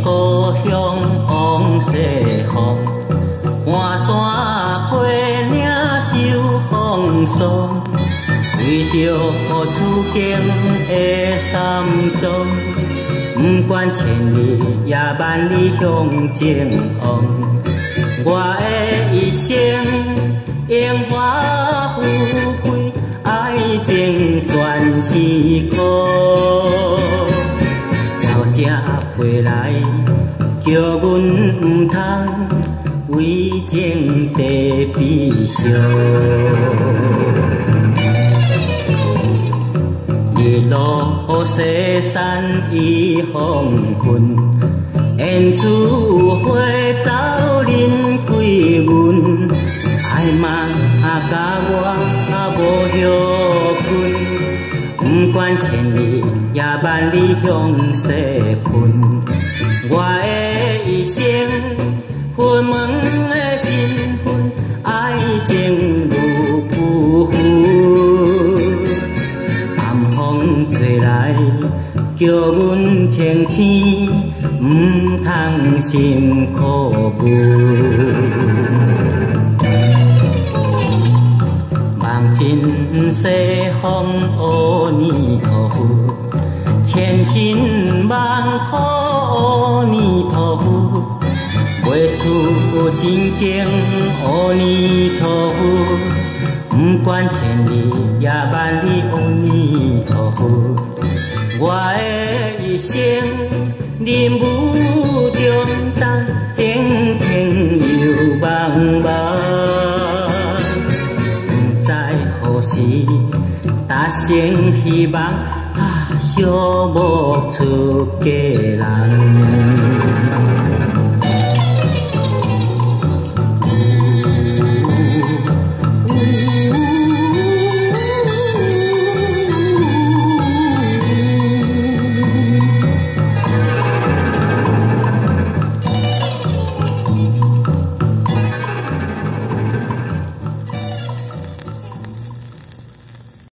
故乡往西风，半山溪岭受风霜。为着厝境的山庄，不管千里也万里向前往。我的一生荣华富贵，爱情全是苦。鸟只飞来，叫阮唔通为情地悲伤。日落西山已黄昏，燕子花走人归门。爱嘛甲我无休困，不管千里也万里向西奔。我的一生分问的身份，爱情如不负。寒风吹来，叫阮青青，唔通心苦闷。望尽西方阿弥陀佛，千辛万苦阿弥陀佛，陪出真经阿弥陀佛，不管千里也万里阿弥陀佛。我的一生任务中担，前程又茫茫。何时达成希望？小木出家人。